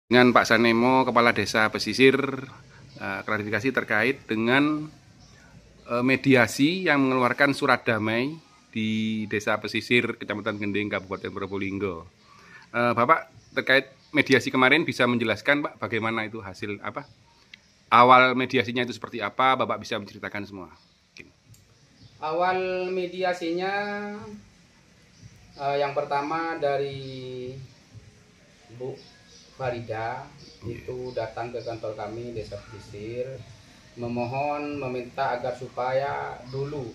Dengan Pak Sanemo, Kepala Desa Pesisir, klarifikasi terkait dengan mediasi yang mengeluarkan surat damai di Desa Pesisir, Kecamatan Gending, Kabupaten Probolinggo. Bapak terkait mediasi kemarin bisa menjelaskan, Pak, bagaimana itu hasil apa? Awal mediasinya itu seperti apa? Bapak bisa menceritakan semua. Awal mediasinya yang pertama dari Bu Farida itu datang ke kantor kami Desa Pesisir meminta agar supaya dulu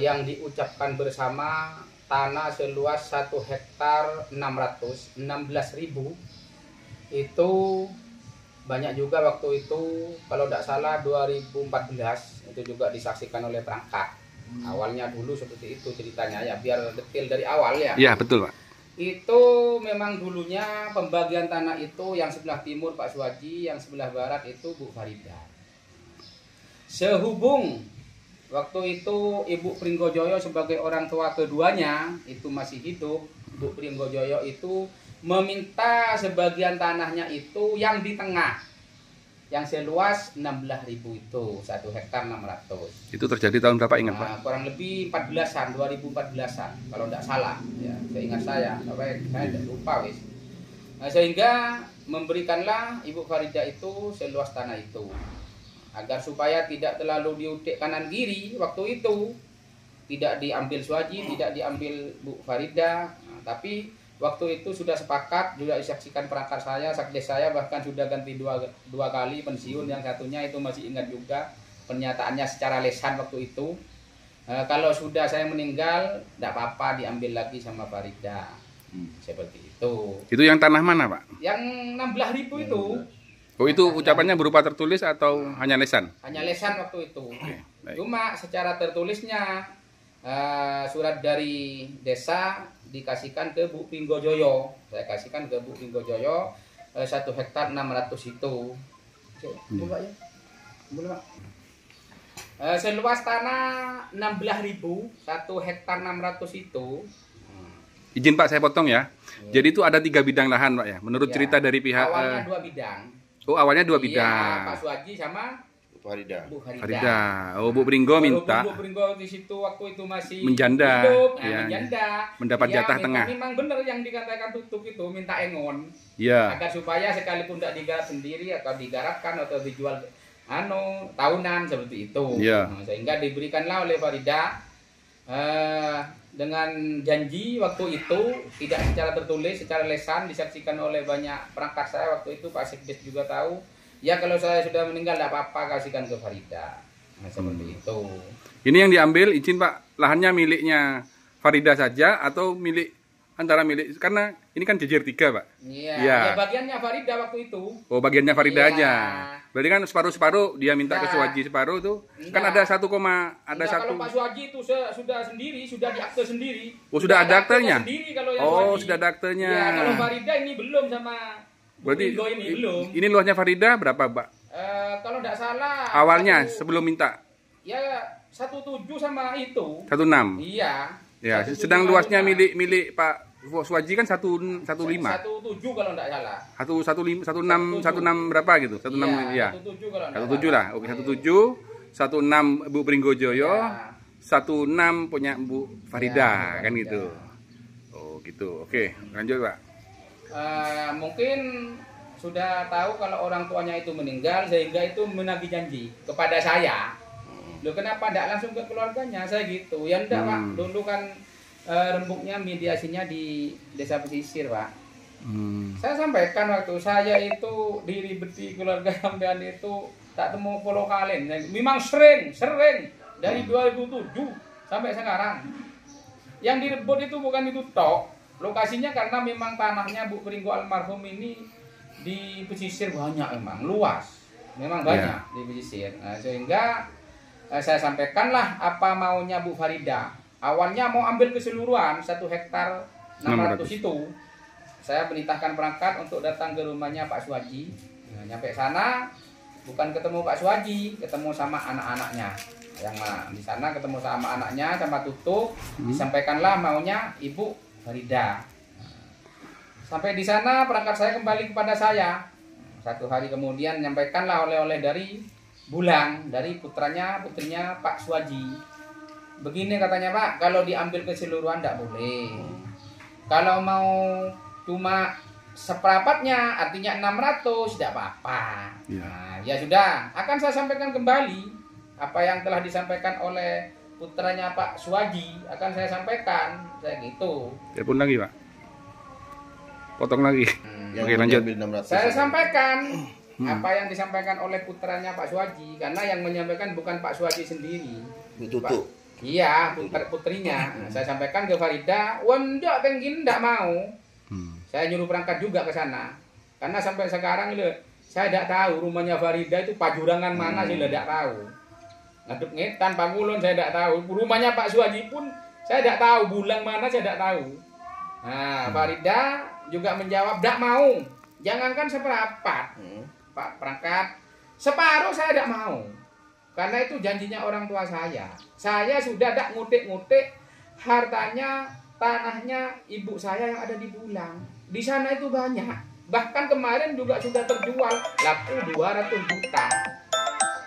yang diucapkan bersama tanah seluas 1 hektar 616.000 itu banyak juga waktu itu, kalau tidak salah 2014 itu juga disaksikan oleh perangkat. Awalnya dulu seperti itu ceritanya ya, biar detail dari awal ya. Iya, betul, Pak. Itu memang dulunya pembagian tanah itu yang sebelah timur Pak Suwaji, yang sebelah barat itu Bu Farida. Sehubung waktu itu Ibu Pringgojoyo sebagai orang tua keduanya itu masih hidup, Bu Pringgojoyo itu meminta sebagian tanahnya itu yang di tengah, yang seluas 16.000 itu, 1 hektar 600. Itu terjadi tahun berapa, ingat, Pak? Kurang lebih 14-an, 2014-an kalau tidak salah ya, seingat saya, tapi saya tidak lupa wis. Sehingga memberikanlah Ibu Farida itu seluas tanah itu agar supaya tidak terlalu diutik kanan kiri waktu itu, tidak diambil Suwaji, tidak diambil Bu Farida, tapi waktu itu sudah sepakat, juga disaksikan perangkat saya, sakdes saya bahkan sudah ganti dua kali pensiun. Yang satunya itu masih ingat juga pernyataannya secara lesan waktu itu. Kalau sudah saya meninggal, tidak apa-apa diambil lagi sama Farida. Seperti itu. Itu yang tanah mana, Pak? Yang 16.000 itu. Oh, itu ucapannya berupa tertulis atau hanya lesan? Hanya lesan waktu itu. Baik. Cuma secara tertulisnya surat dari desa dikasihkan ke Bu Pringgojoyo. Saya kasihkan ke Bu Pringgojoyo 1 hektar 600 itu. Coba ya. Boleh, Pak. Seluas tanah 16.000, 1 hektar 600 itu. Izin, Pak, saya potong ya. Jadi itu ada 3 bidang lahan, Pak ya. Menurut Ya, cerita dari pihak awalnya 2 bidang. Oh, awalnya 2 Iya, bidang. Pak Suwaji sama Farida. Bu Farida. Farida. Oh, Bu Pringgo minta Bu Pringgo di situ waktu itu masih menjanda, hidup, ya, menjanda. mendapat Ya, jatah tengah. Memang benar yang dikatakan tutup itu, minta engon. Iya. Agar supaya sekalipun tidak digarap sendiri atau digarapkan atau dijual tahunan seperti itu. Iya. Sehingga diberikanlah oleh Farida dengan janji waktu itu, tidak secara tertulis, secara lesan, disaksikan oleh banyak perangkat saya waktu itu, Pak Sekdes juga tahu. Ya kalau saya sudah meninggal tidak apa-apa, kasihkan ke Farida. Seperti itu. Ini yang diambil, izin, Pak, lahannya miliknya Farida saja atau antara milik, karena ini kan jejer 3, Pak. Iya. Iya. Ya bagiannya Farida waktu itu. Oh, bagiannya Farida Iya. aja. Berarti kan separuh-separuh dia minta ke Enggak. Suwaji separuh itu. Kan Enggak. ada satu. Kalau Pak Suwaji itu sudah sendiri, sudah diakte sendiri. Oh, sudah ada aktenya? Sendiri kalau yang Oh, Suwaji. sudah ada aktenya. Ya, kalau Farida ini belum sama Berarti Pringgo ini belum. ini luasnya Farida berapa, Pak? Kalau tidak salah Awalnya sebelum minta ya 17 sama itu. 16. Iya. Ya, 17 sedang luasnya sama. milik Pak Suwaji kan 15. 17 kalau tidak salah. 16 berapa gitu? 16 ya. 17 kalau tidak 17 salah. lah. Oke, 17, 16 Bu Pringgojoyo, Ya. 16 punya Bu Farida, Ya, kan Farida. gitu. Oh, gitu. Oke, lanjut, Pak. Mungkin sudah tahu kalau orang tuanya itu meninggal, sehingga itu menagih janji kepada saya. Loh, kenapa tidak langsung ke keluarganya? Saya gitu. Ya enggak, Pak. Dulu kan rembuknya mediasinya di Desa Pesisir, Pak. Saya sampaikan waktu saya itu diribeti keluarga sampean itu tak temu puluh kali. Memang sering dari 2007 sampai sekarang. Yang direbut itu bukan itu tok. Lokasinya karena memang tanahnya Bu Pringgo almarhum ini di pesisir banyak, memang luas. Memang banyak di pesisir. Sehingga saya sampaikanlah apa maunya Bu Farida. Awalnya mau ambil keseluruhan 1 hektar 600 itu. Saya perintahkan perangkat untuk datang ke rumahnya Pak Suwaji. Nyampe sana bukan ketemu Pak Suwaji, ketemu sama anak-anaknya. Yang di sana ketemu sama anaknya sama tutup, disampaikanlah maunya Ibu Farida. Sampai di sana perangkat saya kembali kepada saya. 1 hari kemudian menyampaikanlah oleh-oleh dari Bulang, dari putrinya Pak Suwaji. Begini katanya Pak, kalau diambil keseluruhan tidak boleh. Kalau mau cuma seperempatnya, artinya 600, tidak apa-apa. Ya. Nah, ya sudah, akan saya sampaikan kembali apa yang telah disampaikan oleh putranya Pak Suwaji, akan saya sampaikan, saya gitu. Telepon lagi Pak. Potong lagi. Oke lanjut. Saya sampaikan apa yang disampaikan oleh putranya Pak Suwaji, karena yang menyampaikan bukan Pak Suwaji sendiri. Tutup. Iya, putrinya. Nah, saya sampaikan ke Farida, "Wondak tengkin ndak mau." Saya nyuruh berangkat juga ke sana. Karena sampai sekarang saya tidak tahu rumahnya Farida itu pajurangan mana sih, tidak tahu. Ngadep ngetan Pangulon saya tidak tahu. Rumahnya Pak Suwaji pun saya tidak tahu, Bulang mana saya tidak tahu. Nah, Farida juga menjawab, "Tidak mau. Jangankan seperempat." Pak perangkat, separuh saya tidak mau. Karena itu janjinya orang tua saya. Saya sudah tidak ngutik-ngutik hartanya, tanahnya ibu saya yang ada di Bulang. Di sana itu banyak. Bahkan kemarin juga sudah terjual laku 200 juta.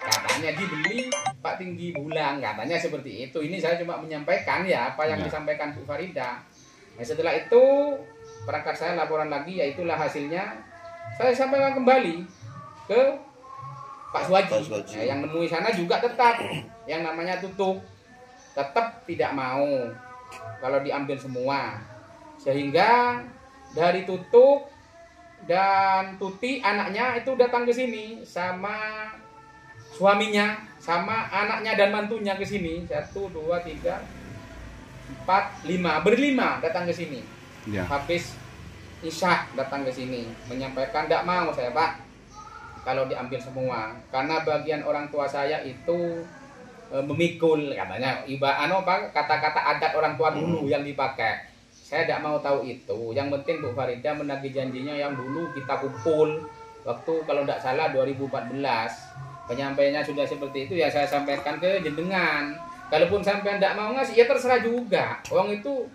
Katanya dibeli Pak Tinggi Bulang, katanya seperti itu. Ini saya cuma menyampaikan ya apa yang disampaikan Bu Farida. Nah, setelah itu perangkat saya laporan lagi, yaitulah hasilnya. Saya sampaikan kembali ke Pak Suwaji. Nah, yang nemui sana juga tetap yang namanya tutup, tetap tidak mau kalau diambil semua. Sehingga dari tutup dan Tuti anaknya itu datang ke sini sama suaminya, sama anaknya dan mantunya ke sini. 1, 2, 3, 4, 5, berlima datang ke sini. Ya. Habis Isya datang ke sini menyampaikan, "Tidak mau saya Pak kalau diambil semua, karena bagian orang tua saya itu memikul," katanya. Kata-kata adat orang tua dulu yang dipakai. Saya tidak mau tahu itu. Yang penting Bu Farida menagih janjinya yang dulu kita kumpul waktu kalau tidak salah 2014. Penyampaiannya sudah seperti itu, ya saya sampaikan ke jenengan. Kalaupun sampai tidak mau ngasih, ya terserah juga. Orang itu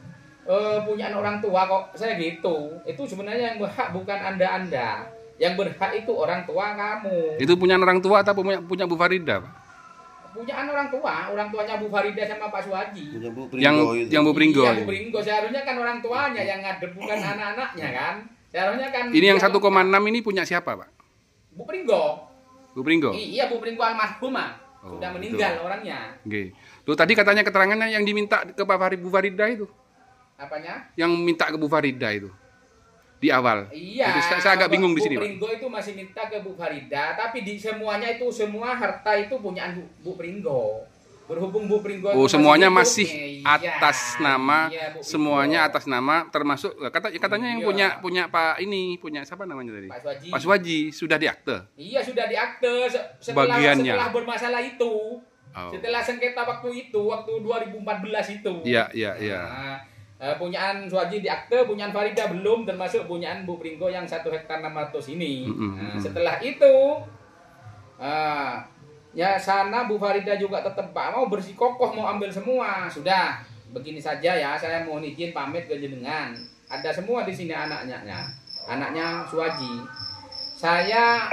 punya orang tua kok, saya gitu. Itu sebenarnya yang berhak bukan Anda. Yang berhak itu orang tua kamu. Itu punya orang tua atau punya Bu Farida, Pak? Punyaan orang tuanya Bu Farida sama Pak Suwaji. Yang Bu Pringgo. Iya, Bu Pringgo. Seharusnya kan orang tuanya yang ngadep, bukan anak-anaknya kan. Seharusnya kan. Ini yang 1,6 ini punya siapa, Pak? Bu Pringgo. Bu Pringgo? Iya, Bu Pringgo almarhumah. Sudah meninggal orangnya. Oke. Tuh tadi katanya keterangannya yang diminta ke Bu Farida itu. Apanya? Yang minta ke Bu Farida itu di awal. Iya. Jadi saya agak bingung di sini. Bu Pringgo itu masih minta ke Bu Farida, tapi di semuanya itu semua harta itu punyaan Bu Pringgo. Berhubung Bu Pringgo semuanya masih atas nama, semuanya atas nama, termasuk katanya yang punya Pak ini, punya siapa namanya tadi? Pak Suwaji sudah diakte. Iya, sudah diakte setelah bermasalah itu. Setelah sengketa waktu 2014 itu. Iya. Nah, punyaan Suwaji diakte, punyaan Farida belum, termasuk punyaan Bu Pringgo yang 1 hektar 600 ini. Nah, setelah itu ya sana Bu Farida juga tetap mau bersikokoh mau ambil semua. Sudah, begini saja ya, saya mohon izin pamit ke jenengan. Ada semua di sini anaknya Suwaji.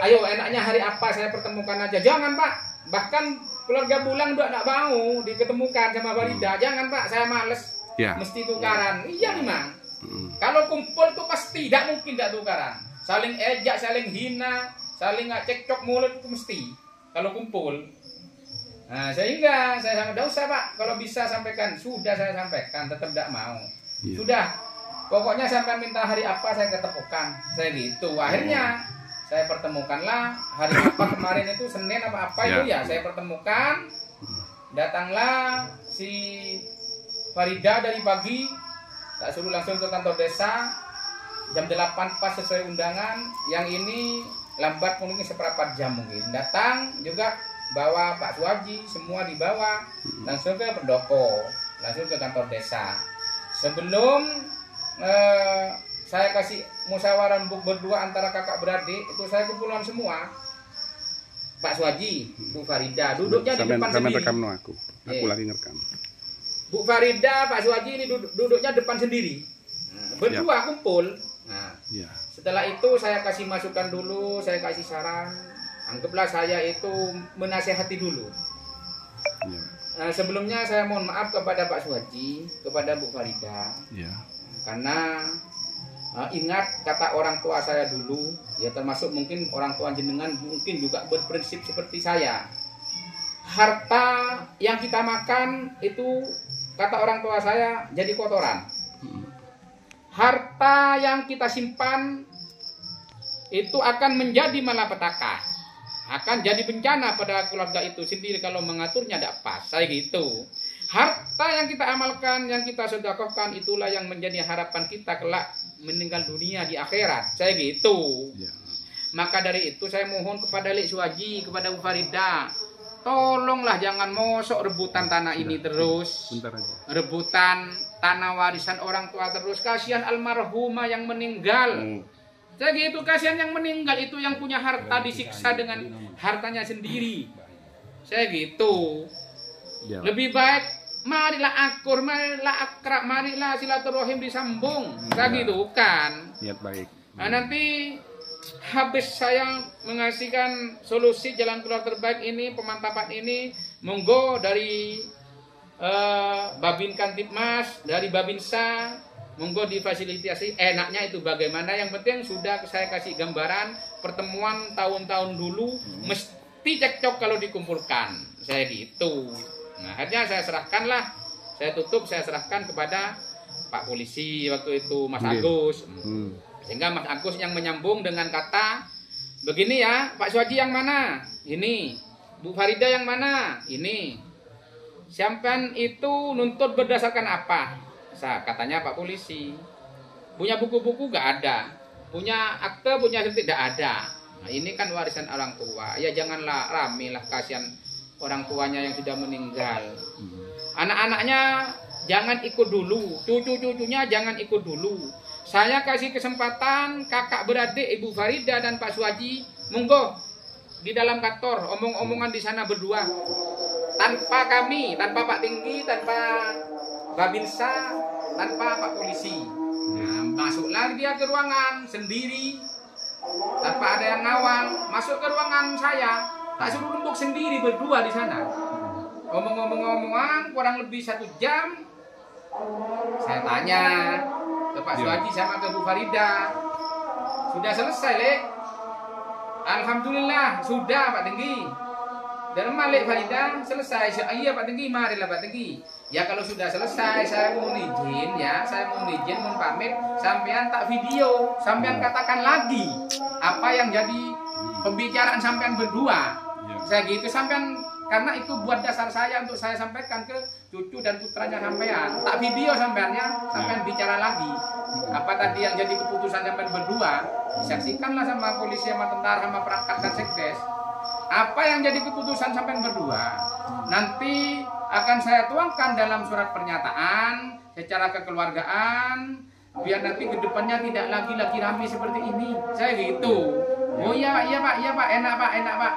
Ayo enaknya hari apa saya pertemukan aja. Jangan Pak, bahkan keluarga Bulang udah tidak mau diketemukan sama Farida. Jangan Pak, saya males. Ya. Mesti tukaran. Iya memang. Kalau kumpul tuh pasti tidak mungkin tidak tukaran. Saling ejak, saling hina, saling cekcok mulut itu mesti. Kalau kumpul. Nah, sehingga saya tidak usah Pak. Kalau bisa sampaikan, sudah saya sampaikan, tetap tidak mau. Ya. Sudah. Pokoknya sampai minta hari apa saya ketemukan. Saya gitu. Akhirnya saya pertemukanlah hari apa kemarin itu Senin apa itu ya saya pertemukan. Datanglah si Farida dari pagi, tak suruh langsung ke kantor desa jam 8 pas sesuai undangan. Yang ini lambat mungkin seperempat jam mungkin. Datang juga bawa Pak Suwaji, semua dibawa langsung ke pendopo, langsung ke kantor desa. Sebelum saya kasih musyawarah berdua antara kakak beradik, itu saya kumpulan semua. Pak Suwaji, Bu Farida, duduknya di depan sendiri. Rekam aku lagi ngerekam. Bu Farida, Pak Suwaji ini duduknya depan sendiri. Berdua kumpul. Nah, Ya. Setelah itu saya kasih masukan dulu, saya kasih saran. Anggaplah saya itu menasehati dulu. Ya. Sebelumnya saya mohon maaf kepada Pak Suhaji, kepada Bu Farida. Ya. Karena ingat kata orang tua saya dulu, ya termasuk mungkin orang tua jenengan mungkin juga berprinsip seperti saya. Harta yang kita makan itu kata orang tua saya jadi kotoran. Harta yang kita simpan itu akan menjadi malapetaka, akan jadi bencana pada keluarga itu sendiri kalau mengaturnya tidak pas. Saya gitu. Harta yang kita amalkan, yang kita sedekahkan, itulah yang menjadi harapan kita kelak meninggal dunia di akhirat. Saya gitu. Ya. Maka dari itu saya mohon kepada Lek Suhaji, kepada Bu Farida, tolonglah jangan mosok rebutan tanah ini terus. Bentar aja. Rebutan tanah warisan orang tua terus. Kasihan almarhumah yang meninggal. Saya gitu, kasihan yang meninggal itu yang punya harta disiksa dengan hartanya sendiri. Saya gitu. Ya. Lebih baik marilah akur, marilah akrab, marilah silaturahim disambung. Saya gitu kan. Niat baik. Nah, nanti habis saya mengasihkan solusi jalan keluar terbaik ini, pemantapan ini, monggo dari Babin Kantipmas, dari Babinsa, monggo difasilitasi. Enaknya itu bagaimana, yang penting sudah saya kasih gambaran pertemuan tahun-tahun dulu mesti cekcok kalau dikumpulkan. Saya gitu. Nah, akhirnya saya serahkanlah, saya tutup, saya serahkan kepada Pak Polisi waktu itu, Mas Agus. Sehingga Mas Agus yang menyambung dengan kata, begini ya, Pak Suhaji yang mana? Ini. Bu Farida yang mana? Ini. Sampean itu nuntut berdasarkan apa? Katanya Pak Polisi. Punya buku-buku gak ada. Punya akte, punya tidak ada. Nah, ini kan warisan orang tua. Ya janganlah rame lah, kasihan orang tuanya yang sudah meninggal. Anak-anaknya jangan ikut dulu, cucu-cucunya jangan ikut dulu. Saya kasih kesempatan kakak beradik Ibu Farida dan Pak Suhaji, monggo di dalam kantor omong-omongan di sana berdua. Tanpa kami, tanpa Pak Tinggi, tanpa Babinsa, tanpa Pak Polisi. Nah, masuklah dia ke ruangan sendiri, tanpa ada yang ngawal. Masuk ke ruangan saya. Tak suruh rembuk sendiri berdua di sana. Omong-omongan kurang lebih 1 jam. Saya tanya ke Pak Suhaji sama ke Bu Farida, sudah selesai, Lek? Alhamdulillah, sudah Pak Tinggi. Dan Lek Farida selesai. Iya Pak Tinggi, marilah Pak Tinggi. Ya kalau sudah selesai, saya mohon izin ya, saya mohon izin, mohon pamit. Sampean tak video, sampean katakan lagi apa yang jadi pembicaraan sampean berdua. Saya gitu, sampean, karena itu buat dasar saya untuk saya sampaikan ke cucu dan putranya sampean. Tak video sampeannya, sampean bicara lagi. Apa tadi yang jadi keputusan sampean berdua, disaksikanlah sama polisi, sama tentara, sama perangkat dan sekdes. Apa yang jadi keputusan sampean berdua, nanti akan saya tuangkan dalam surat pernyataan secara kekeluargaan, biar nanti kedepannya tidak lagi rame seperti ini. Saya gitu. Oh iya Pak, enak Pak.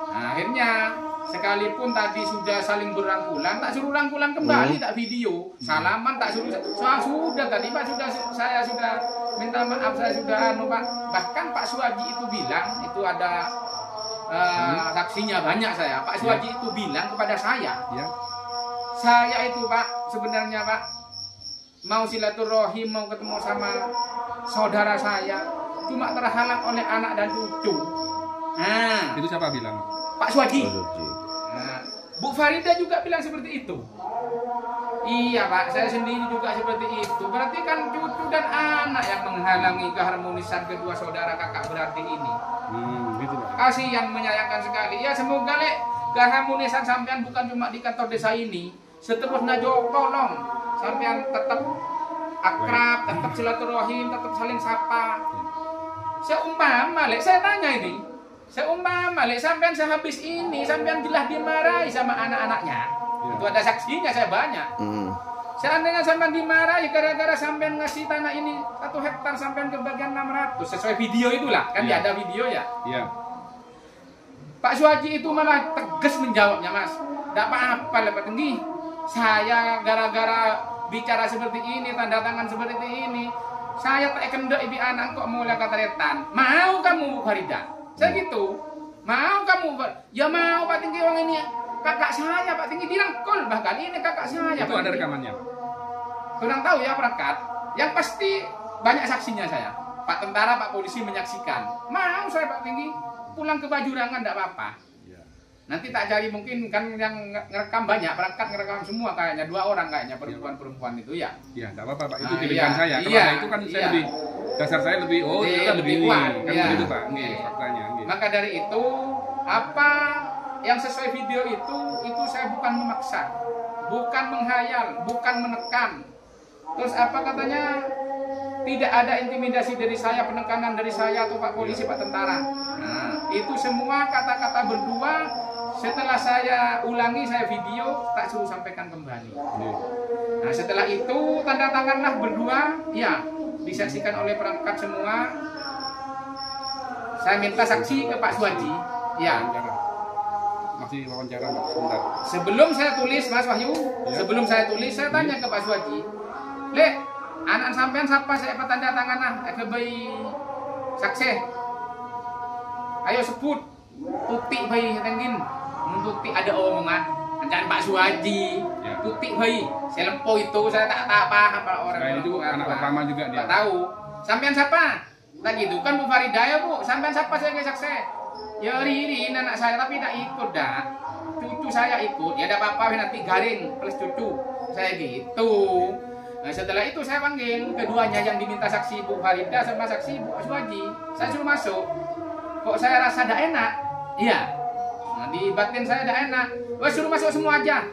Nah, akhirnya sekalipun tadi sudah saling berangkulan, tak suruh rangkulan kembali, tak video, salaman tak suruh, sudah tadi Pak, saya sudah minta maaf, saya sudah Pak. Bahkan Pak Suhaji itu bilang, itu ada saksinya banyak saya. Pak Suhaji itu bilang kepada saya, saya itu Pak, sebenarnya Pak, mau silaturahim, mau ketemu sama saudara saya, cuma terhalang oleh anak dan cucu. Nah, Itu siapa bilang? Pak Suhaji. Nah, Bu Farida juga bilang seperti itu. Iya Pak, saya sendiri juga seperti itu. Berarti kan cucu dan anak yang menghalangi keharmonisan kedua saudara kakak beradik ini. Gitu Pak. Kasihan, menyayangkan sekali. Ya semoga Lek, keharmonisan sampean bukan cuma di kantor desa ini, seterusnya jo tolong sampean tetap akrab, tetap silaturahim, tetap saling sapa. Seumpama Lek, saya tanya ini. Seumpama Lek, sampean sehabis ini sampean jelas dimarahi sama anak-anaknya. Itu ada saksinya, saya banyak. Seandainya sampean dimarahi gara-gara sampean ngasih tanah ini 1 hektar sampean ke bagian 600 sesuai video itulah, kan ada video ya. Iya. Pak Suhaji itu malah tegas menjawabnya, Mas. Tidak apa-apa Pak Tinggi. Saya gara-gara bicara seperti ini, tanda tangan seperti ini, saya tak kendok ibi anak kok mulai kata retan. Mau kamu Bu Farida? Saya gitu. Mau kamu? Ya mau Pak Tinggi orang ini. Kakak saya Pak Tinggi dirangkul bahkan ini kakak saya. Itu ada rekamannya. Kurang tahu ya perangkat. Yang pasti banyak saksinya saya. Pak tentara, Pak polisi menyaksikan. Mau saya Pak Tinggi pulang ke Bajurangan tidak apa-apa. Nanti tak cari mungkin kan yang ngerekam banyak, perangkat ngerekam semua kayaknya 2 orang kayaknya perempuan-perempuan itu ya. Iya, enggak apa-apa Pak. Itu pilihan saya. Kalau itu kan saya lebih dasar saya lebih lebih kuat. Kan begitu Pak. Faktanya. Maka dari itu apa yang sesuai video itu saya bukan memaksa, bukan menghayal, bukan menekan. Terus apa katanya? Tidak ada intimidasi dari saya, penekanan dari saya atau Pak polisi, Pak tentara. Nah, itu semua kata-kata berdua setelah saya ulangi, saya video, tak suruh sampaikan kembali. Nah, setelah itu tanda tanganlah berdua, ya disaksikan oleh perangkat semua. Saya minta saksi ke Pak Suwaji. Ya. Masih wawancara Pak, sebentar. Sebelum saya tulis Mas Wahyu, sebelum saya tulis saya tanya ke Pak Suwaji, "Lek, anak sampean siapa saya tanda tangan ke bayi saksi? Ayo sebut." Tutik bayi tenggin. Tutik ada omongan. Jangan Pak Suwaji. Tutik bayi. Saya lempo itu saya tak paham orang. Nah, itu anak pertama juga dia. Tak tahu. Sampean siapa? Tak gitu kan Bu Farida ya Bu. Sampean siapa saya ke saksi? Ya Ririn anak saya tapi tak ikut dah. Cucu saya ikut. Ya ada apa-apa nanti garing plus cucu. Saya gitu. Nah, setelah itu saya panggil keduanya yang diminta saksi Bu Farida sama saksi Bu Suwaji. Saya suruh masuk. Kok saya rasa tidak enak? Iya. Nah, di batin saya tidak enak. Wah, suruh masuk semua aja.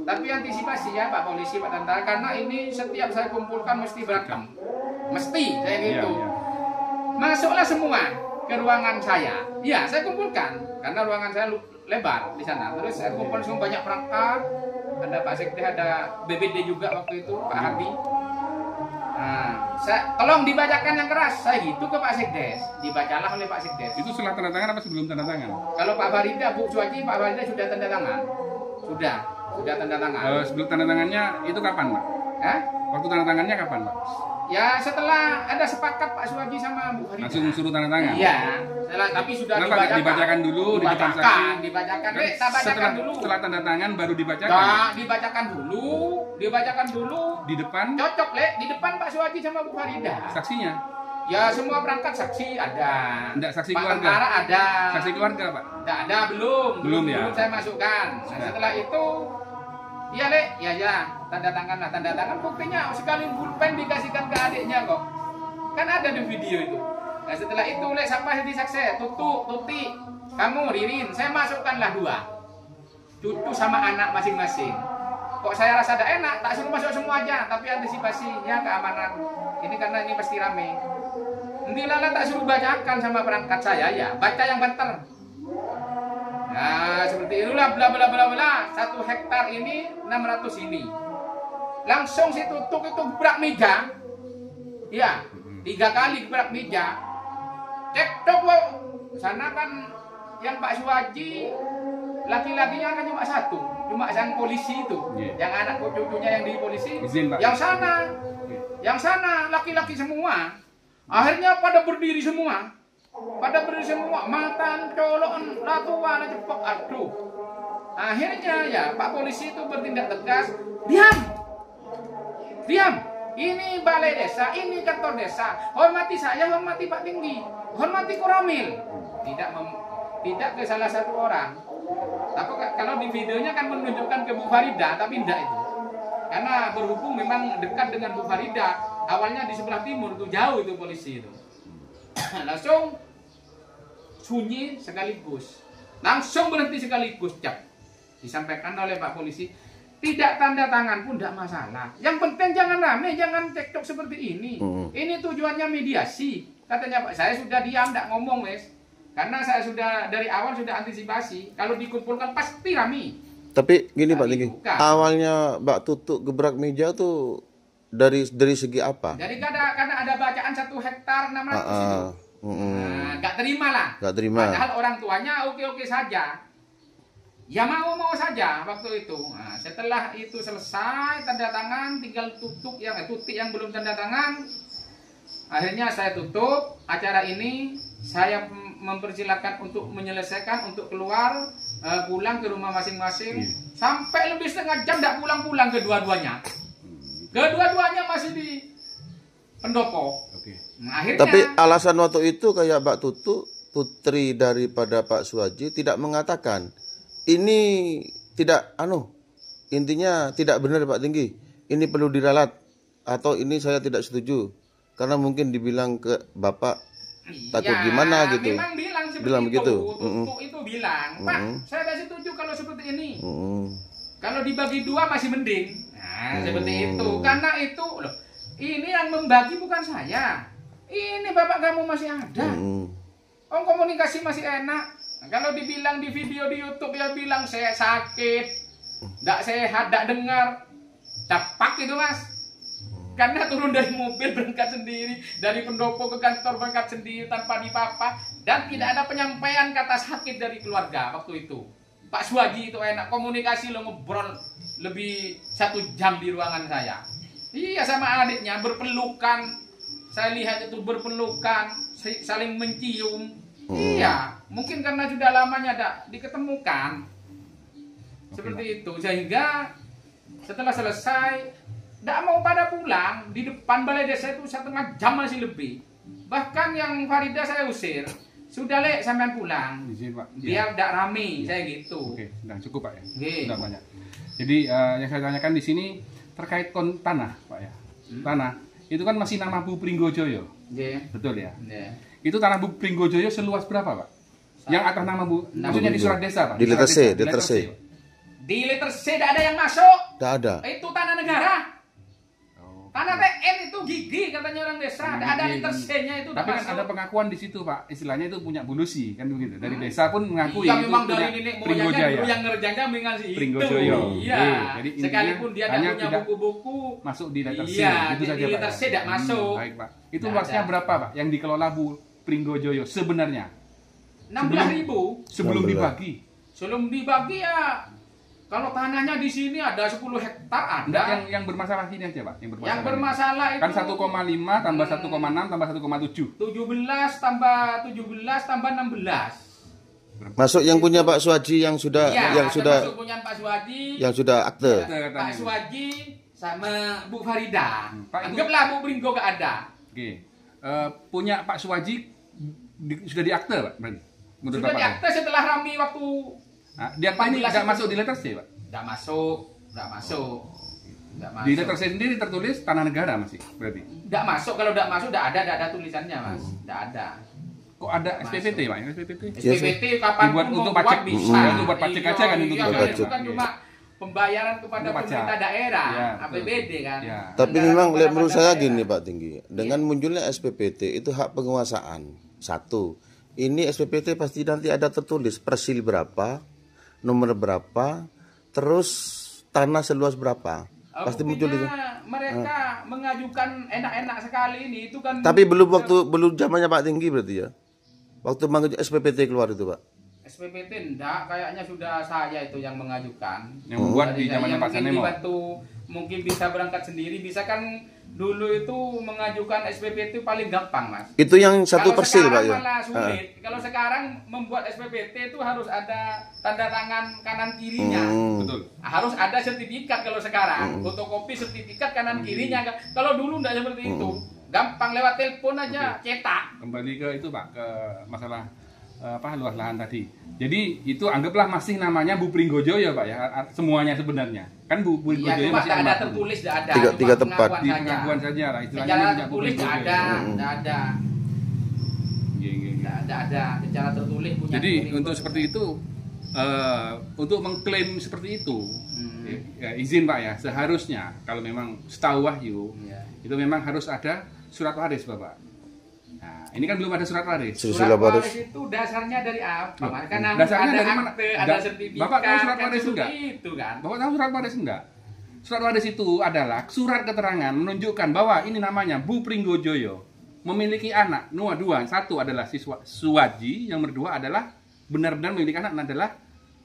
Tapi antisipasi ya Pak polisi, Pak tentara, karena ini setiap saya kumpulkan mesti berekam. Mesti saya gitu. Masuklah semua ke ruangan saya. Iya, saya kumpulkan karena ruangan saya lebar di sana. Terus saya kumpul semua banyak perangkat. Ada Pak Sekdes, ada BBD juga waktu itu, Pak Hardi. Nah, tolong dibacakan yang keras. Saya gitu ke Pak Sekdes. Dibacalah oleh Pak Sekdes. Itu setelah tanda tangan apa sebelum tanda tangan? Kalau Pak Farida, Bu Suwaji, Pak Farida sudah tanda tangan. Sudah tanda tangan. Sebelum tanda tangannya itu kapan Pak? Waktu tanda tangannya kapan Pak? Ya setelah ada sepakat Pak Suwaji sama Bu Farida. Langsung suruh tanda tangan? Iya. Tapi sudah dibacakan dulu di depan saksi. Dibacakan. Kita bacakan dulu. Setelah tanda tangan baru dibacakan. Nah, dibacakan dulu. Di depan? Cocok, Lek. Di depan Pak Suwaji sama Bu Farida. Saksinya? Ya semua perangkat saksi ada. Enggak saksi Pak keluarga? Tentara ada. Saksi keluarga Pak? Enggak ada, belum. Belum ya? Belum saya masukkan. Nah, setelah itu iya Lek, ya, tanda tangan lah, tanda tangan buktinya sekali pulpen dikasihkan ke adiknya kok. Kan ada di video itu. Nah setelah itu Lek siapa yang disaksi? Tuti, kamu Ririn, saya masukkanlah 2. Cucu sama anak masing-masing. Kok saya rasa tidak enak, tak suruh masuk semua aja, tapi antisipasinya keamanan. Ini karena ini pasti rame. Ndilalah tak suruh bacakan sama perangkat saya ya, baca yang banter. Nah, seperti itulah bla bla bla bla. 1 hektar ini 600 ini. Langsung si Tutuk itu gebrak meja. Iya, 3 kali gebrak meja. Cekcok kok. Sana kan yang Pak Suwaji laki-lakinya kan cuma 1. Cuma yang polisi itu. Yang anak cucunya yang di polisi. Yang sana laki-laki semua. Akhirnya pada berdiri semua. Matan, colokan, latuan, cepok, aduh. Akhirnya ya Pak polisi itu bertindak tegas. Diam. Ini balai desa, ini kantor desa. Hormati saya, hormati Pak Tinggi, hormati Koramil. Tidak ke salah satu orang. Tapi kalau di videonya kan menunjukkan ke Bu Farida, tapi tidak itu. Karena berhubung memang dekat dengan Bu Farida, awalnya di sebelah timur itu jauh itu polisi itu. Langsung sunyi sekaligus, langsung berhenti sekaligus, disampaikan oleh Pak polisi. Tidak tanda tangan pun tidak masalah. Yang penting jangan rame, jangan cekcok seperti ini. Ini tujuannya mediasi. Katanya Pak, saya sudah diam, tidak ngomong wes. Karena saya sudah dari awal sudah antisipasi. Kalau dikumpulkan pasti rame. Tapi gini Pak Tinggi, awalnya Mbak Tutuk gebrak meja tuh dari segi apa? Jadi karena ada bacaan 1 hektar 600 itu. Nah, gak terima lah. Padahal orang tuanya oke-oke saja. Ya mau saja waktu itu. Nah, setelah itu selesai tanda tangan, tinggal tutik yang belum tanda tangan. Akhirnya saya tutup acara ini. Saya mempersilahkan untuk menyelesaikan, untuk keluar, pulang ke rumah masing-masing. Sampai lebih setengah jam tidak pulang-pulang kedua-duanya. Kedua-duanya masih di pendopo. Nah, akhirnya, tapi alasan waktu itu kayak Mbak Tutu, putri daripada Pak Suwaji, tidak mengatakan ini tidak intinya tidak benar Pak Tinggi, ini perlu diralat, atau ini saya tidak setuju karena mungkin dibilang ke Bapak takut gimana gitu. Memang bilang begitu. Tutu itu bilang, Pak, saya tidak setuju kalau seperti ini. Kalau dibagi dua masih mending. Nah, seperti itu. Karena itu loh, ini yang membagi bukan saya. Ini bapak kamu masih ada. Komunikasi masih enak. Nah, kalau dibilang di video di YouTube ya bilang saya sakit, tidak sehat, tidak dengar, capak itu mas. Karena turun dari mobil berangkat sendiri, dari pendopo ke kantor berangkat sendiri tanpa dipapa, dan tidak ada penyampaian kata sakit dari keluarga waktu itu. Pak Suwaji itu enak komunikasi, lo ngobrol lebih 1 jam di ruangan saya. Iya, sama adiknya berpelukan. Saya lihat itu berpelukan, saling mencium. Iya, mungkin karena sudah lamanya tidak diketemukan. Seperti itu, sehingga setelah selesai tidak mau pada pulang, di depan balai desa itu 1,5 jam masih lebih. Bahkan yang Farida saya usir, sudah lek sampean pulang. Izin, Pak. Biar tidak rame, saya gitu. Oke, sudah cukup Pak ya. Sudah banyak. Jadi yang saya tanyakan di sini terkait tanah Pak ya. Tanah itu kan masih nama Bu Pringgojoyo. Betul ya? Itu tanah Bu Pringgojoyo seluas berapa Pak? Yang atas nama Bu, maksudnya di surat desa Pak? Di letter C. Di letter C tidak ada yang masuk. Tidak ada. Itu tanah negara. Tanah TN itu gigi katanya orang desa, ada letter C-nya itu. Tapi kan ada pengakuan di situ Pak, istilahnya itu punya Bu Lucy kan begitu. Dari desa pun mengakui itu memang punya dari nenek Pringgojaya. yang ngerjainnya mengasih itu. Pringgojoyo. Iya. Jadi sekalipun dia hanya tidak punya buku-buku masuk di letter C. Iya, itu saja di letter Pak. C tidak masuk. Baik Pak. Itu luasnya berapa Pak yang dikelola Bu Pringgojoyo sebenarnya? 16.000 sebelum dibagi. Sebelum dibagi ya. Kalau tanahnya di sini ada 10 hektar ada. Enggak, yang bermasalah ini aja Pak, yang bermasalah itu kan 1,5 tambah 1,6 tambah 1,7. 17 tambah 17 tambah 16. Masuk yang punya Pak Suwaji yang sudah masuk punya Pak Suwaji. Yang sudah akte. Pak Suwaji sama Bu Farida. Pak, anggaplah Bu Pringgo gak ada. Oke. Punya Pak Suwaji sudah diakte Pak berarti. Menurut sudah Bapak diakte setelah Rami waktu. Nah, dia ini tidak masuk di letter C Pak? Tidak masuk. Di letter C sendiri tertulis tanah negara masih berarti? Tidak masuk, kalau tidak masuk tidak ada tulisannya mas. Tidak ada. Kok ada SPPT Pak? SPPT kapan pun untuk pajak bisa. Untuk buat pajak aja kan untuk itu kan cuma pembayaran kepada pemerintah daerah, APBD kan. Ya. Tapi memang menurut saya gini Pak Tinggi, dengan munculnya SPPT itu hak penguasaan. Satu, ini SPPT pasti nanti ada tertulis persil berapa, nomor berapa, terus tanah seluas berapa. Pasti muncul itu. Mereka mengajukan enak-enak sekali ini itu kan. Tapi belum zamannya Pak Tinggi berarti ya. Waktu mengajukan SPPT keluar itu Pak. SPPT enggak, kayaknya sudah saya itu yang mengajukan. Yang membuat di zamannya Pak Sanemo. Mungkin bisa berangkat sendiri, bisa kan dulu itu mengajukan SPPT paling gampang mas. Itu yang satu persil Pak ya. Malah sulit. Kalau sekarang membuat SPPT itu harus ada tanda tangan kanan kirinya. Betul. Harus ada sertifikat kalau sekarang. Fotokopi sertifikat kanan kirinya. Kalau dulu enggak seperti itu. Gampang lewat telepon aja, cetak. Kembali ke itu Pak, ke masalah luas lahan tadi. Jadi itu anggaplah masih namanya Bu Pringgojoyo Pak ya, semuanya sebenarnya. Kan Bu Pringgojoyo masih ada tertulis, tidak ada. Tiga tempat. Di pengakuan saja lah istilahnya. Secara tertulis tidak ada, tidak ada. Tidak ada secara tertulis punya. Jadi untuk seperti itu, untuk mengklaim seperti itu, ya, izin Pak ya, seharusnya kalau memang setahu Wahyu, itu memang harus ada surat waris Bapak. Nah, ini kan belum ada surat waris. Surat waris itu dasarnya dari apa? Karena dasarnya ada dari mana? Ada sertifikat. Bapak tahu surat waris enggak? Itu kan. Bapak tahu surat waris enggak? Surat waris itu adalah surat keterangan menunjukkan bahwa ini namanya Bu Pringgojoyo memiliki anak. Dua, satu adalah siswa Suwaji, yang kedua adalah benar-benar memiliki anak adalah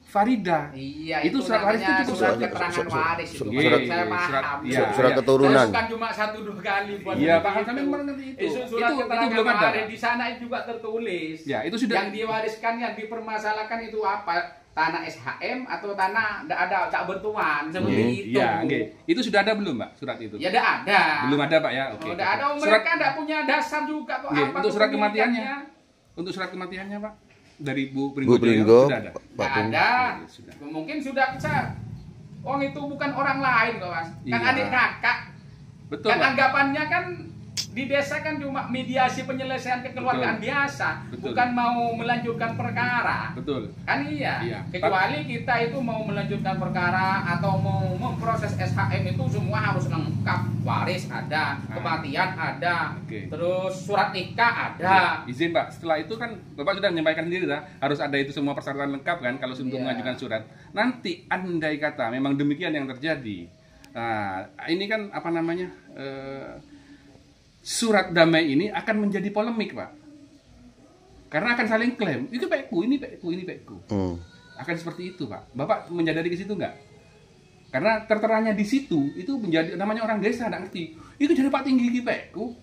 Farida. Iya, itu surat waris itu namanya cukup surat surat. keterangan waris itu. surat- Saya paham. iya, surat keturunan. Bukan cuma 1-2 kali buat Iya, begitu. paham, kami mengerti itu. Surat Itu keterangan belum ada. waris di sana itu juga tertulis. Ya, itu sudah. Yang diwariskan, yang dipermasalahkan itu apa? Tanah SHM atau tanah tak bertuan seperti itu. Iya, nggih. Itu sudah ada belum, Mbak, surat itu? Ya tidak ada. Belum ada, Pak ya. Oke. Oh, tidak ada. Surat Mereka tidak punya dasar juga kok. nggih, Apa untuk tuh surat kematiannya. pemilikannya? Untuk surat kematiannya, Pak, dari Bu Bu Pringgo Pringgo, sudah ada. Pak Nggak Pringgo. ada. Ya, sudah. Mungkin sudah bisa. Oh itu bukan orang lain kok Mas. Kan Iya. adik kakak. Betul, Kan Pak. anggapannya kan di desa kan cuma mediasi penyelesaian kekeluargaan Betul. biasa, Betul. bukan mau melanjutkan perkara. Betul. Kan iya. Iya. Kecuali kita itu mau melanjutkan perkara atau mau memproses SHM itu semua harus lengkap. Waris ada, kematian ada, Oke. terus surat nikah ada. Izin, Pak. Setelah itu kan Bapak sudah menyampaikan sendiri dah, harus ada itu semua persyaratan lengkap kan kalau untuk Iya. mengajukan surat. Nanti andai kata memang demikian yang terjadi. Nah, ini kan apa namanya? Surat damai ini akan menjadi polemik, Pak. Karena akan saling klaim, itu pekku, ini pekku, ini pekku. Akan seperti itu, Pak. Bapak menyadari ke situ nggak? Karena terteranya di situ, itu menjadi namanya orang desa nggak ngerti. Itu jadi Pak Tinggi ki pekku.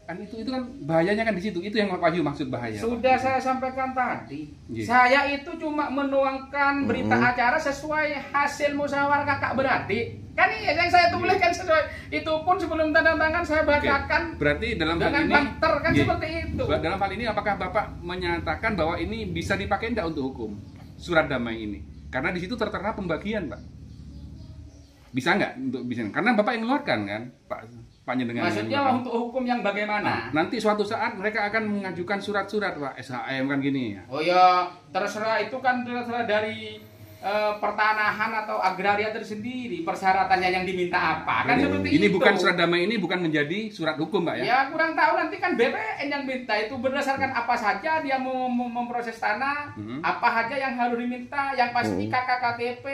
Kan itu kan bahayanya kan di situ. Itu yang Pak Wahyu maksud bahaya. Sudah saya sampaikan tadi. Iya. Saya itu cuma menuangkan berita acara sesuai hasil musyawarah kakak beradik. Kan iya yang saya tuliskan sesuai. Itu pun sebelum tanda tangan saya bacakan. Berarti dalam hal dengan ini banter kan Iya. seperti itu. Dalam hal ini apakah Bapak menyatakan bahwa ini bisa dipakai enggak untuk hukum surat damai ini? Karena di situ tertera pembagian, Pak. Bisa nggak untuk bisa? Karena Bapak yang mengeluarkan kan, Pak Panjenengan. Maksudnya untuk hukum yang bagaimana? Nanti suatu saat mereka akan mengajukan surat-surat, Pak, SHM kan gini ya. Oh ya, terserah itu kan terserah dari pertanahan atau agraria tersendiri persyaratannya yang diminta apa kan seperti Ini itu. bukan surat damai, ini bukan menjadi surat hukum, Pak ya. Ya kurang tahu nanti kan BPN yang minta itu berdasarkan apa saja dia mau memproses tanah, apa saja yang harus diminta, yang pasti kakak KTP,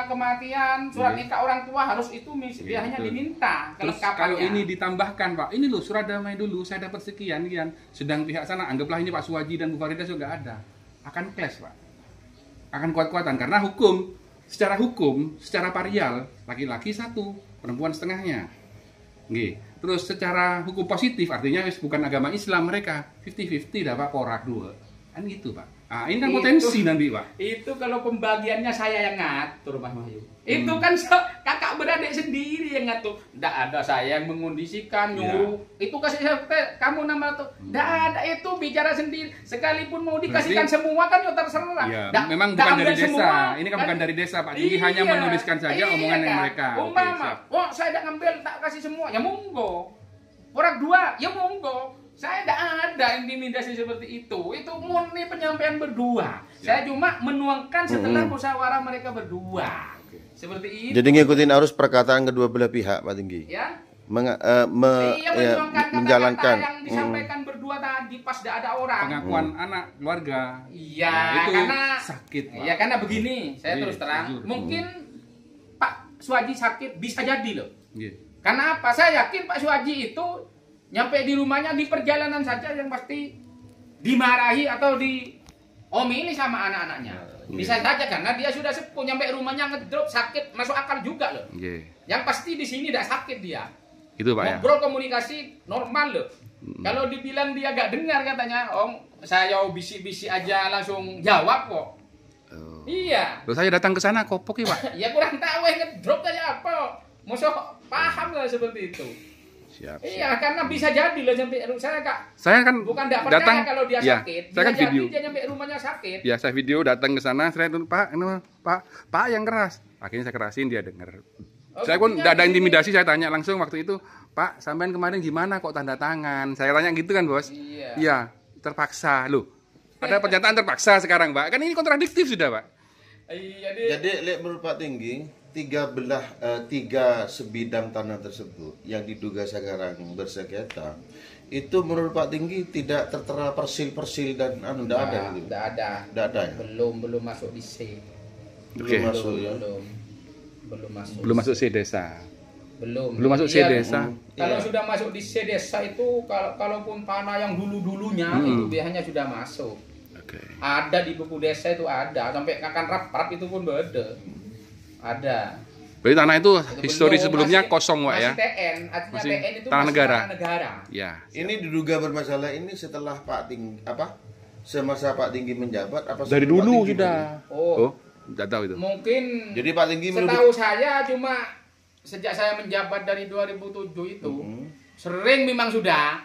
kematian, surat nikah orang tua harus itu dia hanya betul. diminta Terus kelengkapannya. kalau ini ditambahkan, Pak, ini loh surat damai dulu saya dapat sekian, sedang pihak sana anggaplah ini Pak Suwaji dan Bu Farida sudah nggak ada, akan clash, Pak, akan kuat-kuatan karena secara parial laki-laki 1, perempuan setengahnya. Nggih. Terus secara hukum positif artinya bukan agama Islam mereka 50-50 dah Pak, porak 2. Kan gitu, Pak. Ah, ini kan potensi nanti, Pak. Itu kalau pembagiannya saya yang ngatur, Mas Wahyu. Itu kan kakak beradik sendiri yang ngatur. Nggak ada saya yang mengondisikan, nyuruh. Itu kasih kamu nama tuh. Nggak ada, itu bicara sendiri. Sekalipun mau dikasihkan semua kan ya terserah. Iya, Nggak- memang nggak bukan dari ambil desa. semua, Ini kan bukan dari desa, Pak. Jadi Iya, hanya menuliskan saja omongan yang kan? mereka. Oke, Umpama, siap. oh saya udah ngambil tak kasih semua, ya monggo. Orang 2, ya monggo. Saya tidak ada intimidasi seperti itu. Itu murni penyampaian berdua. Saya cuma menuangkan setelah musyawarah mereka berdua. Seperti itu. Jadi ngikutin arus perkataan kedua belah pihak, Pak Tinggi. Ya. Iya, Menuangkan menjalankan. kata-kata yang disampaikan berdua tadi pas tidak ada orang. Pengakuan anak keluarga. Iya, Nah, itu karena sakit, Pak. Ya karena begini, saya Iya, terus terang. jujur. Mungkin Pak Suwaji sakit bisa jadi loh. Nggih. Karena apa? Saya yakin Pak Suwaji itu nyampe di rumahnya di perjalanan saja yang pasti dimarahi atau diomeli sama anak-anaknya. Bisa saja karena dia sudah sepuh nyampe rumahnya ngedrop sakit, masuk akal juga loh. Nggih. Yang pasti di sini tidak sakit dia. Itu, Pak ya. Ngobrol komunikasi normal loh. Kalau dibilang dia gak dengar katanya, Om, saya bisik-bisik aja langsung jawab kok. Iya. Terus saya datang ke sana kopok ya, Pak. Ya kurang tahu yang ngedrop kayak apa. Musuh paham lah seperti itu. Siap. Iya, karena bisa jadi loh sampai saya Saya kan bukan tidak percaya datang kalau dia ya, sakit. saya kan Bisa jadi video. dia nyampe rumahnya sakit. Ya, saya video datang ke sana, saya tuh, Pak, Pak yang keras. Akhirnya saya kerasin, dia dengar. Saya pun buktinya tidak ada gini. intimidasi, saya tanya langsung waktu itu, Pak, sampean kemarin gimana kok tanda tangan? Saya tanya gitu kan, Bos. Iya. Iya, terpaksa. Loh, ada pernyataan terpaksa sekarang, Pak. Kan ini kontradiktif sudah, Pak. Iya, Jadi menurut Pak Tinggi, tiga sebidang tanah tersebut yang diduga sekarang bersengketa, itu menurut Pak Tinggi tidak tertera persil dan tidak ada gitu. Tidak ada. Tidak ada ya? Belum masuk di C. Oke. Belum masuk ya. Belum masuk. Belum masuk C desa. Belum Masuk C Iya, desa. Kalau Iya. sudah masuk di C desa itu kalaupun tanah yang dulunya itu biasanya sudah masuk. Oke. Ada di buku desa itu ada, sampai akan rap itu pun ada. Berarti tanah itu histori belum, sebelumnya masih- kosong, Pak ya? Masih TN, artinya Masih TN itu tanah masih negara. tanah negara. Ya. Ini diduga bermasalah ini setelah Pak Tinggi semasa Pak Tinggi menjabat apa Dari sebelum Pak dulu Tinggi sudah. Oh, Tidak tahu itu. mungkin Jadi Pak Tinggi menuduh setahu saya cuma sejak saya menjabat dari 2007 itu sering memang sudah.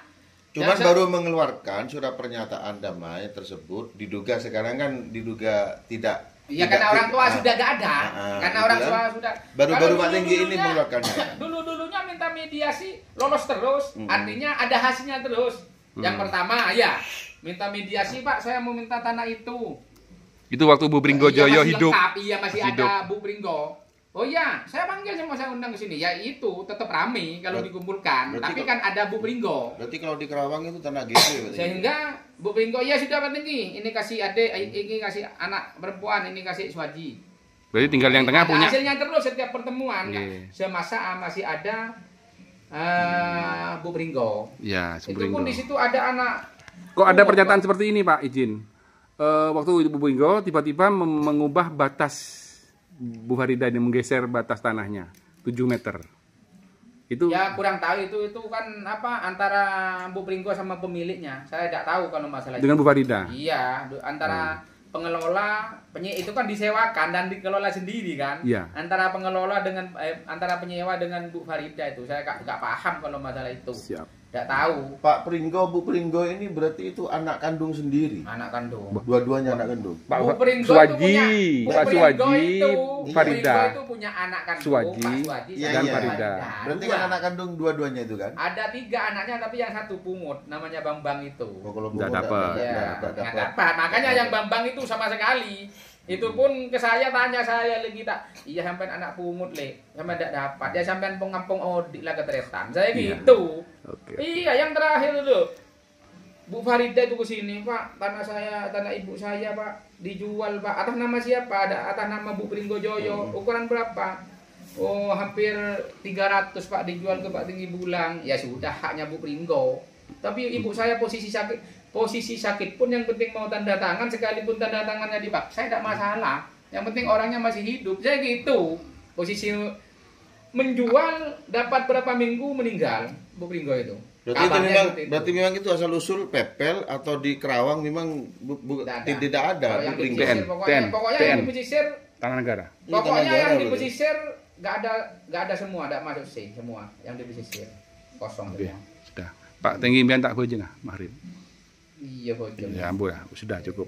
Cuman Dan baru mengeluarkan surat pernyataan damai tersebut diduga sekarang kan diduga tidak. Iya, tidak- karena orang tua ah, sudah gak ada. Karena gitu orang kan. tua sudah. Baru-baru Kalau Pak Tinggi ini dulu-dulunya- mengeluarkannya. Dulu-dulunya minta mediasi lolos terus. Artinya ada hasilnya terus. Yang pertama ya minta mediasi, Pak, saya mau minta tanah itu. Itu waktu Bu Pringgo Iya, Joyo masih hidup. lengkap. Iya, masih Hidup. ada Bu Pringgo. Oh iya, saya panggil semua, saya undang ke sini. Ya itu tetap rame kalau dikumpulkan. berarti Tapi kan ada Bu Pringgo. Berarti kalau di Kerawang itu tanah GP berarti. Sehingga Bu Pringgo, ya sudah Pak Tinggi, ini kasih adik, ini kasih anak perempuan, ini kasih Swaji. Berarti tinggal yang tengah Ada punya. hasilnya terus setiap pertemuan. Iya. Semasa masih ada Bu Pringgo. Ya, Itu Pringgo. pun di situ ada anak. Kok ada pernyataan seperti ini, Pak? Izin. Waktu Bu Pringgo tiba-tiba mengubah batas Bu Farida ini, menggeser batas tanahnya 7 meter. Itu Ya kurang tahu itu kan apa antara Bu Pringgo sama pemiliknya. Saya tidak tahu kalau masalah dengan itu. Bu Farida. Iya, antara pengelola itu kan disewakan dan dikelola sendiri kan. Iya. Antara pengelola dengan antara penyewa dengan Bu Farida itu saya nggak paham kalau masalah itu. Siap. Tidak tahu. Pak Pringgo, Bu Pringgo ini berarti itu anak kandung sendiri. Anak kandung. Dua-duanya anak kandung. Pak Bu Pringgo Suwaji, itu punya, Bu Pak Pringgo Suwaji, itu, Bu Farida. Pringgo itu punya anak kandung, Suwaji, Pak Suwaji Iya, sama iya. Farida. Berarti Dua. kan anak kandung dua-duanya itu kan? Ada 3 anaknya tapi yang satu pungut, namanya Bambang itu. Oh, kalau Nggak Bungku dapat. Ya, nggak nggak dapat. dapat. Makanya yang Bambang itu sama sekali. Itu pun ke saya tanya saya lagi tak. Iya sampai anak pungut le, sampai tidak dapat. Ya sampai pengampung odik lah ketretan. Saya Iya. gitu. Oke. Iya, yang terakhir dulu. Bu Farida itu ke sini, Pak. Tanah saya, tanah ibu saya, Pak, dijual, Pak. Atas nama siapa? Ada atas nama Bu Pringgo Joyo. Ukuran berapa? Oh, hampir 300, Pak, dijual ke Pak Tinggi Bulang. Ya sudah, haknya Bu Pringgo. Tapi ibu saya posisi sakit pun yang penting mau tanda tangan, sekalipun tanda tangannya dipaksa, saya tidak masalah. Yang penting orangnya masih hidup. Saya gitu. Posisi menjual dapat berapa minggu meninggal Bu Pringgo itu. Berarti memang itu asal usul Pepel atau di Kerawang memang tidak ada Kalau yang Bu Pringgo. di pesisir, pokoknya yang di pesisir, Tanah negara. pokoknya negara yang di berarti. pesisir nggak ada semua, nggak masuk sih semua yang di pesisir kosong Oke, semua. sudah. Pak Tinggi mbiyen tak bojo nah, Mahrib. Iya bocor. Ya ampun, sudah cukup.